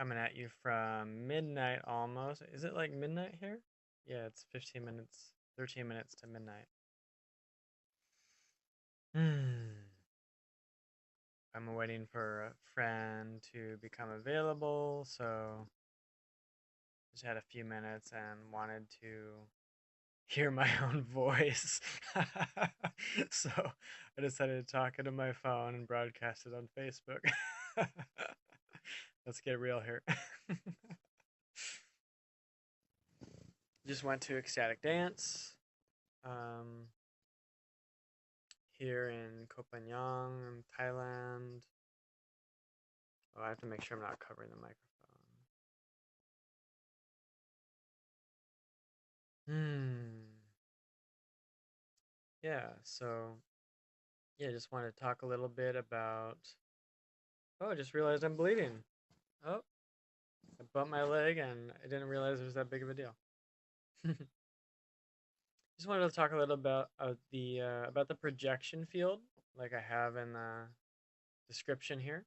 coming at you from midnight almost. Is it like midnight here? Yeah, it's 15 minutes, 13 minutes to midnight. Hmm. I'm waiting for a friend to become available, so just had a few minutes and wanted to hear my own voice. So I decided to talk into my phone and broadcast it on Facebook. Let's get real here. Just went to ecstatic dance um, here in Koh Phangan, in Thailand. Oh, I have to make sure I'm not covering the microphone. Hmm. Yeah. So yeah, just wanted to talk a little bit about. Oh, I just realized I'm bleeding. Oh, I bumped my leg and I didn't realize it was that big of a deal. Just wanted to talk a little about the projection field, like I have in the description here,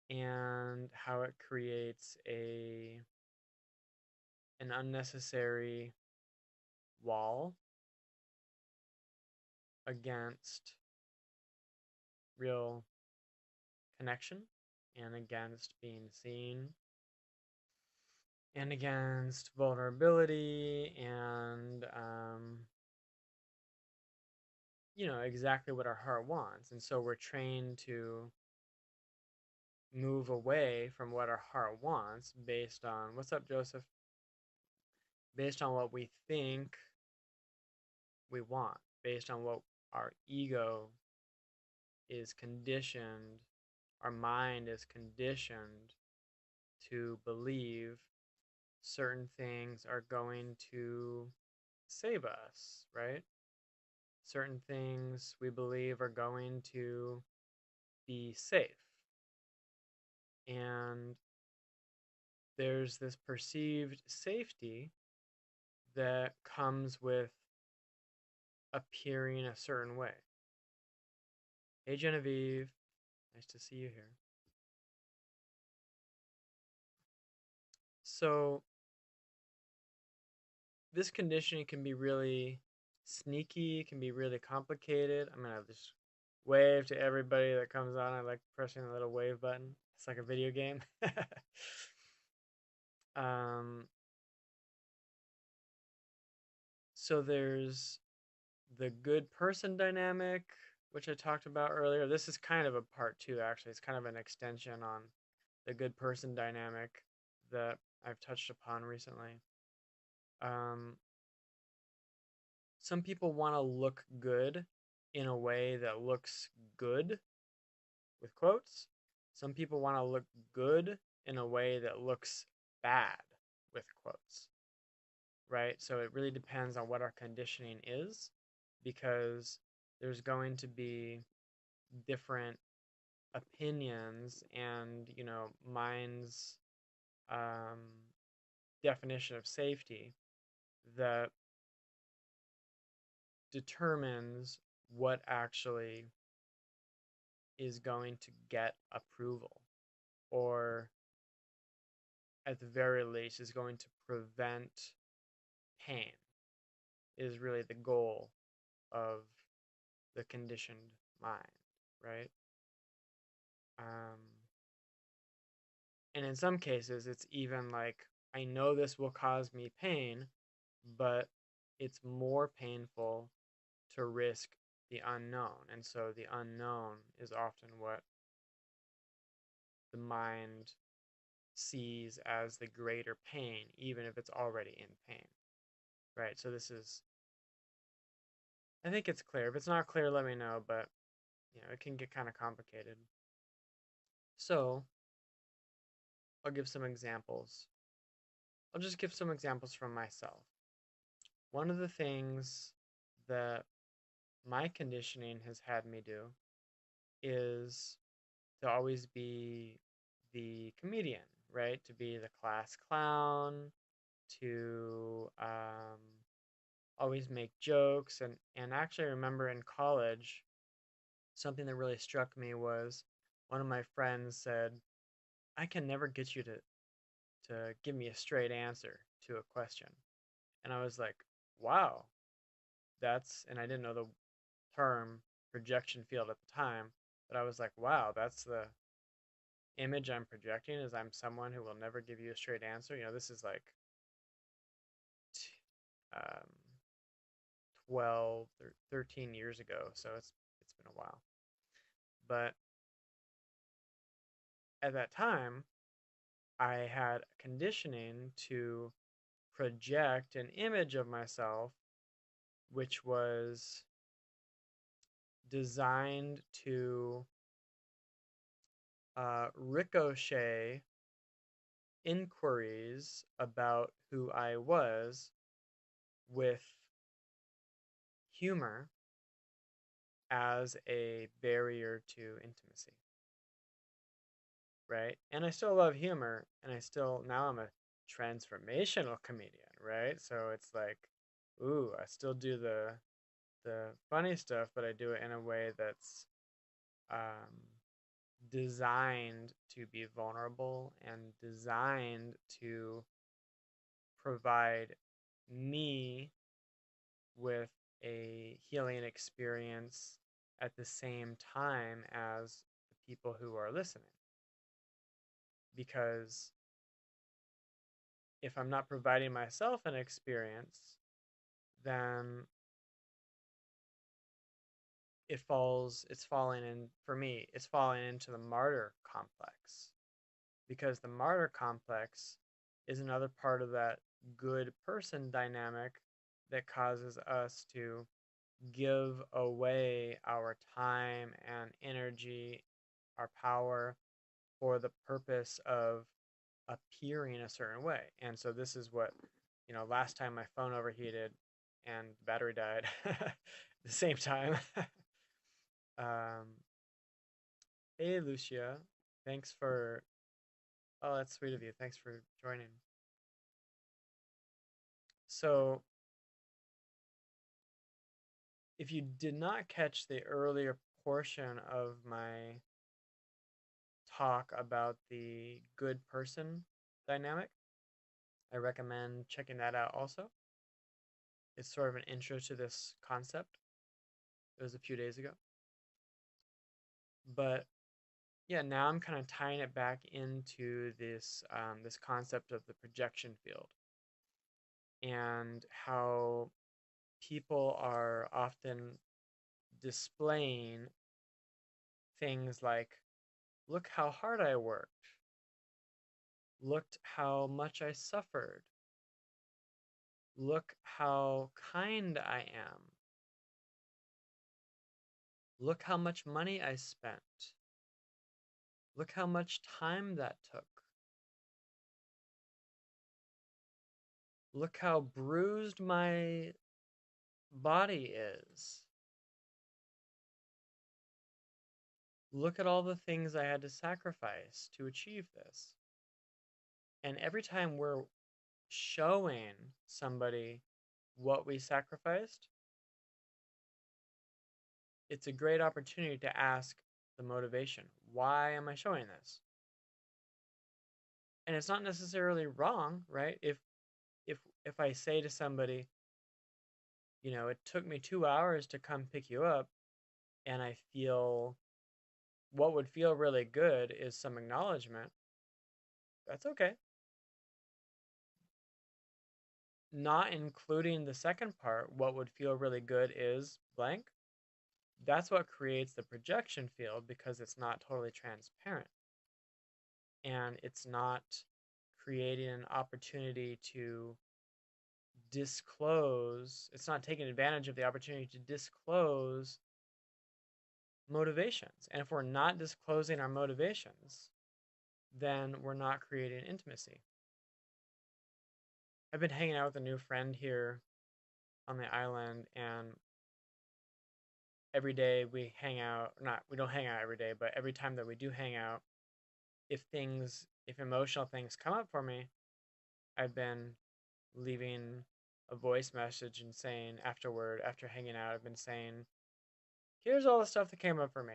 and how it creates a an unnecessary wall against real connection and against being seen and against vulnerability and exactly what our heart wants. And so we're trained to move away from what our heart wants based on what's up, Joseph? Based on what we think we want, based on what our ego is conditioned, our mind is conditioned to believe certain things are going to save us, right? Certain things we believe are going to be safe. And there's this perceived safety that comes with appearing a certain way. Hey, Genevieve. Nice to see you here. So, this conditioning can be really sneaky, can be really complicated. I'm going to just wave to everybody that comes on. I like pressing the little wave button. It's like a video game. um, so, there's the good person dynamic, which I talked about earlier. This is kind of a part two, actually. It's kind of an extension on the good person dynamic that I've touched upon recently. Um, some people want to look good in a way that looks good, with quotes. Some people want to look good in a way that looks bad, with quotes, right? So it really depends on what our conditioning is because there's going to be different opinions and, mind's um, definition of safety that determines what actually is going to get approval or at the very least is going to prevent pain is really the goal of the conditioned mind, right? um, and in some cases it's even like I know this will cause me pain, but it's more painful to risk the unknown, and so the unknown is often what the mind sees as the greater pain, even if it's already in pain, right? So this is, I think it's clear. If it's not clear, let me know, but it can get kind of complicated. So I'll give some examples. I'll just give some examples from myself. One of the things that my conditioning has had me do is to always be the comedian, right? To be the class clown, to always make jokes. And actually, I remember in college, something that really struck me was one of my friends said, I can never get you to give me a straight answer to a question. And I was like, wow, and I didn't know the term projection field at the time, but I was like, wow, that's the image I'm projecting is I'm someone who will never give you a straight answer. This is like um, 12 or 13 years ago, so it's been a while. But at that time, I had conditioning to project an image of myself which was designed to ricochet inquiries about who I was with humor as a barrier to intimacy, right? And I still love humor, and now I'm a transformational comedian, right? So it's like, ooh, I still do the funny stuff, but I do it in a way that's um, designed to be vulnerable and designed to provide me with a healing experience at the same time as the people who are listening. Because if I'm not providing myself an experience, then for me, it's falling into the martyr complex. Because the martyr complex is another part of that good person dynamic that causes us to give away our time and energy, our power, for the purpose of appearing a certain way. And so this is what, last time my phone overheated and the battery died at the same time. um, hey, Lucia. Thanks for, oh, that's sweet of you. Thanks for joining. So, if you did not catch the earlier portion of my talk about the good person dynamic, I recommend checking that out also. It's sort of an intro to this concept. It was a few days ago. But yeah, now I'm kind of tying it back into this concept of the projection field and how people are often displaying things like, look how hard I worked, looked how much I suffered, look how kind I am, look how much money I spent, look how much time that took, look how bruised my body is, look at all the things I had to sacrifice to achieve this. And every time we're showing somebody what we sacrificed, it's a great opportunity to ask the motivation. Why am I showing this? And it's not necessarily wrong, right? If I say to somebody, it took me 2 hours to come pick you up, and I feel what would feel really good is some acknowledgement, that's okay. Not including the second part, what would feel really good is blank. That's what creates the projection field because it's not totally transparent. And it's not creating an opportunity to disclose, it's not taking advantage of the opportunity to disclose motivations. And if we're not disclosing our motivations, then we're not creating intimacy. I've been hanging out with a new friend here on the island, and every day we hang out, not we don't hang out every day, but every time that we do hang out, if emotional things come up for me, I've been leaving a voice message and saying afterward, after hanging out, I've been saying, here's all the stuff that came up for me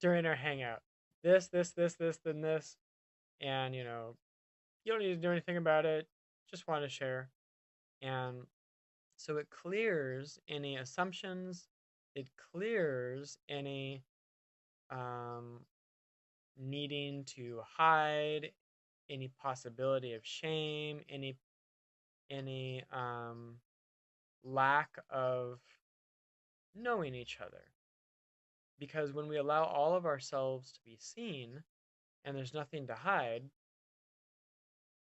during our hangout. This, then this. and you don't need to do anything about it. Just want to share. And so it clears any assumptions, it clears any um, needing to hide, any possibility of shame, any lack of knowing each other. Because when we allow all of ourselves to be seen and there's nothing to hide,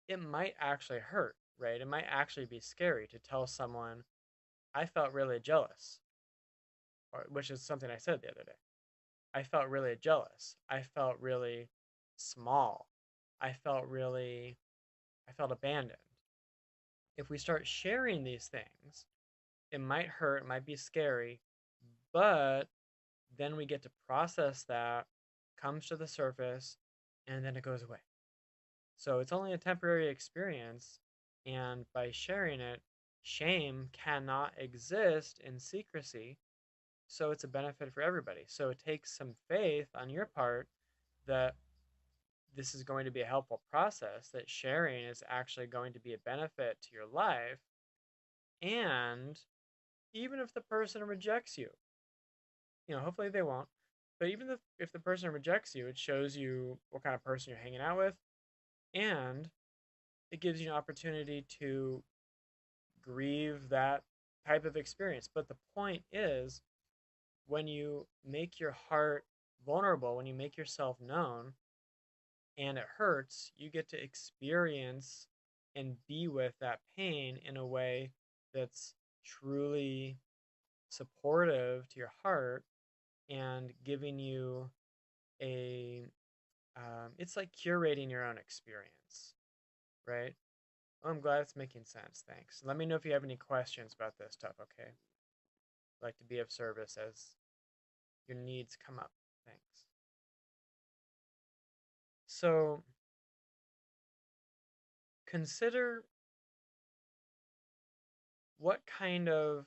it might actually hurt, right? It might actually be scary to tell someone, I felt really jealous, which is something I said the other day. I felt really jealous. I felt really small. I felt abandoned. If we start sharing these things, it might hurt, it might be scary, but then we get to process that, comes to the surface, and then it goes away. So it's only a temporary experience, and by sharing it, shame cannot exist in secrecy. So it's a benefit for everybody. So it takes some faith on your part that this is going to be a helpful process, that sharing is actually going to be a benefit to your life. And even if the person rejects you, hopefully they won't, but even if the person rejects you, it shows you what kind of person you're hanging out with, and it gives you an opportunity to grieve that type of experience. But the point is, when you make your heart vulnerable, when you make yourself known and it hurts, you get to experience and be with that pain in a way that's truly supportive to your heart and giving you a it's like curating your own experience, right? Oh, I'm glad it's making sense. Thanks. Let me know if you have any questions about this stuff, okay? I'd like to be of service as your needs come up. Thanks. So consider what kind of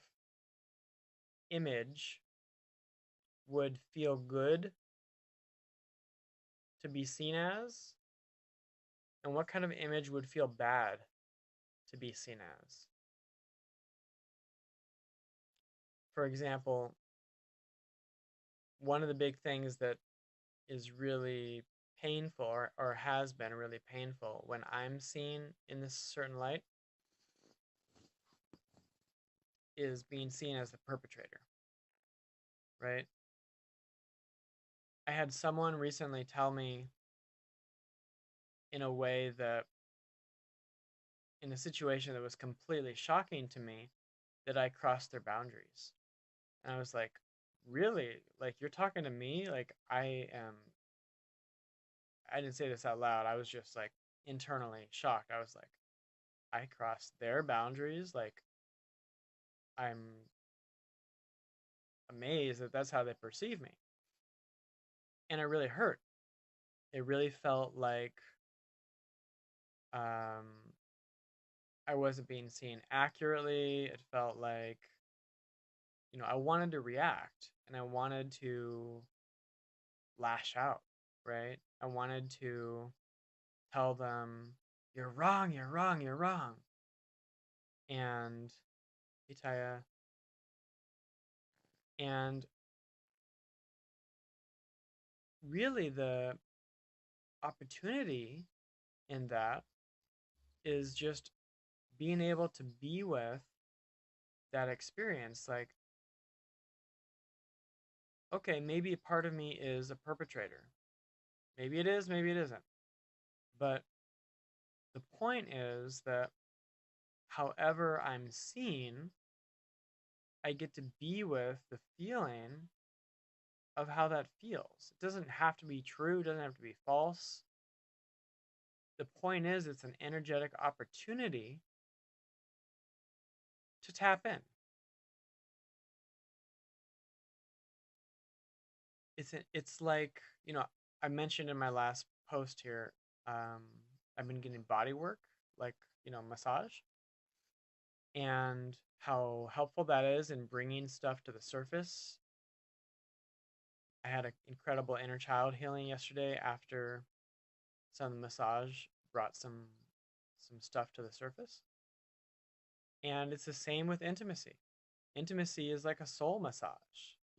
image would feel good to be seen as, and what kind of image would feel bad to be seen as. For example, one of the big things that is really painful, or has been really painful when I'm seen in this certain light, is being seen as the perpetrator, right? I had someone recently tell me in a way that, in a situation that was completely shocking to me, that I crossed their boundaries. And I was like, really? Like, you're talking to me? Like, I didn't say this out loud. I was just like internally shocked. I was like, I crossed their boundaries. Like, I'm amazed that that's how they perceive me. And it really hurt. It really felt like um, I wasn't being seen accurately. It felt like, I wanted to react and I wanted to lash out, right? I wanted to tell them, you're wrong, you're wrong, you're wrong. And Itaya, and really the opportunity in that is just being able to be with that experience. Like, okay, maybe a part of me is a perpetrator. Maybe it is, maybe it isn't. But the point is that however I'm seen, I get to be with the feeling of how that feels. It doesn't have to be true, it doesn't have to be false. The point is, it's an energetic opportunity to tap in. It's like, I mentioned in my last post here, um, I've been getting body work, like, massage, and how helpful that is in bringing stuff to the surface. I had an incredible inner child healing yesterday after some massage brought some stuff to the surface. And it's the same with intimacy. Intimacy is like a soul massage.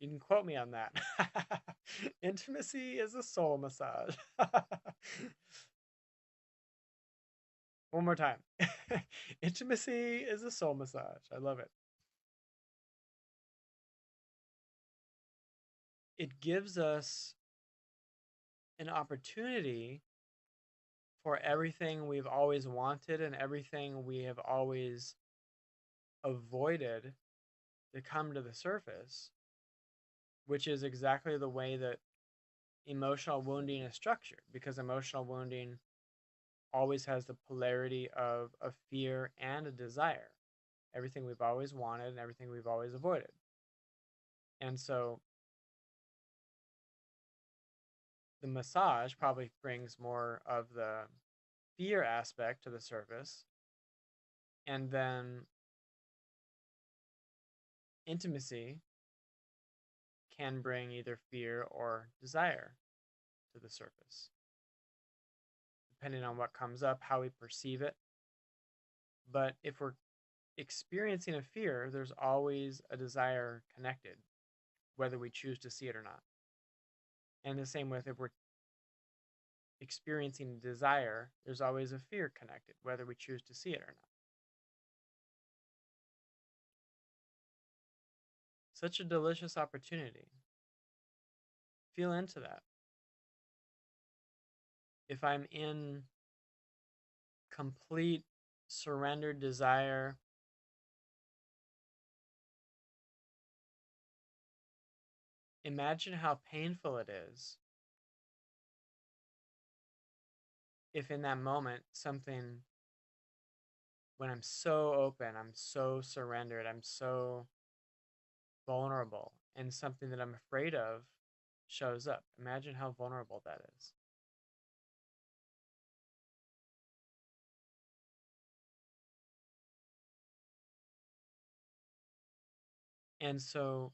You can quote me on that. Intimacy is a soul massage. One more time. Intimacy is a soul massage. I love it. It gives us an opportunity for everything we've always wanted and everything we have always avoided to come to the surface, which is exactly the way that emotional wounding is structured, because emotional wounding always has the polarity of a fear and a desire. Everything we've always wanted and everything we've always avoided. And so the massage probably brings more of the fear aspect to the surface. And then intimacy can bring either fear or desire to the surface, depending on what comes up, how we perceive it. But if we're experiencing a fear, there's always a desire connected, whether we choose to see it or not. And the same with if we're experiencing desire, there's always a fear connected, whether we choose to see it or not. Such a delicious opportunity. Feel into that. If I'm in complete surrendered desire, imagine how painful it is if in that moment something, when I'm so open, I'm so surrendered, I'm so vulnerable, and something that I'm afraid of shows up. Imagine how vulnerable that is. And so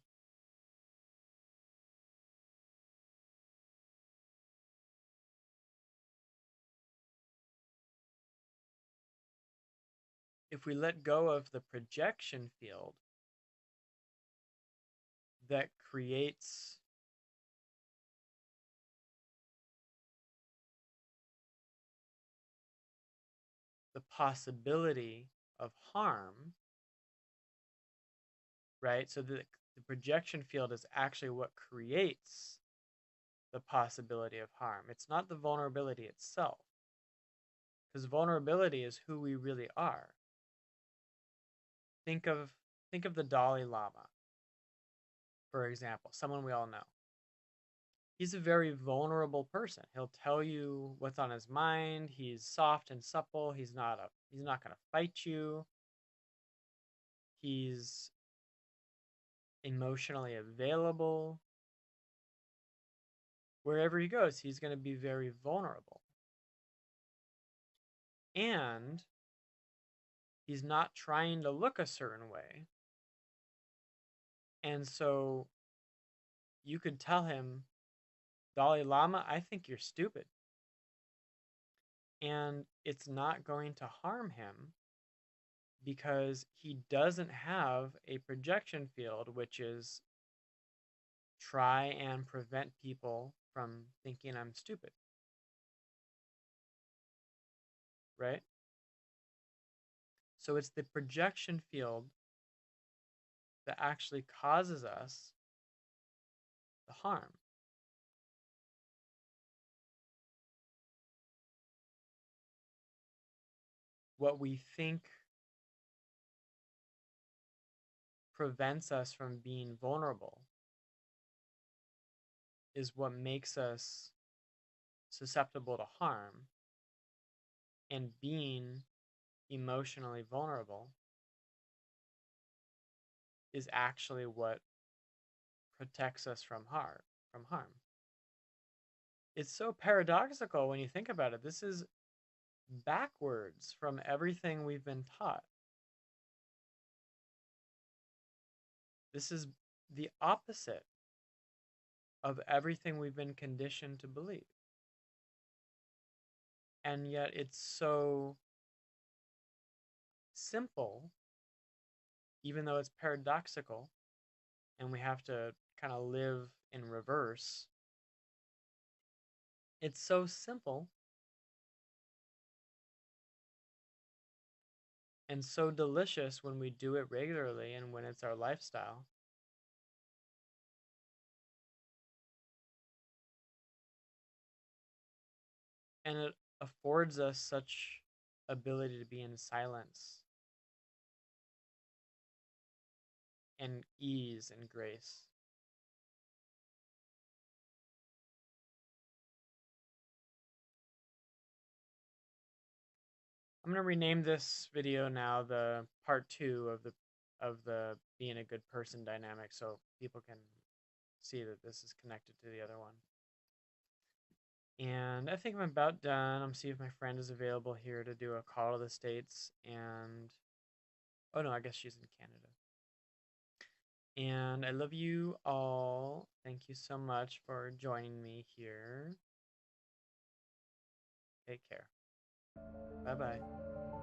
if we let go of the projection field that creates the possibility of harm, right? So the projection field is actually what creates the possibility of harm. It's not the vulnerability itself, because vulnerability is who we really are. Think of the Dalai Lama, for example, someone we all know. He's a very vulnerable person. He'll tell you what's on his mind. He's soft and supple. He's not going to fight you. He's emotionally available. Wherever he goes, he's going to be very vulnerable. And he's not trying to look a certain way. And so you could tell him, Dalai Lama, I think you're stupid. And it's not going to harm him because he doesn't have a projection field, which is try and prevent people from thinking I'm stupid. Right? So it's the projection field that actually causes us the harm. What we think prevents us from being vulnerable is what makes us susceptible to harm, and being emotionally vulnerable is actually what protects us from harm. It's so paradoxical when you think about it. This is backwards from everything we've been taught. This is the opposite of everything we've been conditioned to believe. And yet it's so simple, even though it's paradoxical, and we have to kind of live in reverse. It's so simple and so delicious when we do it regularly and when it's our lifestyle. And it affords us such ability to be in silence and ease and grace. I'm gonna rename this video now the part two of the being a good person dynamic, so people can see that this is connected to the other one. And I think I'm about done. I'm see if my friend is available here to do a call to the States. And oh no, I guess she's in Canada. And I love you all. Thank you so much for joining me here. Take care. Bye bye.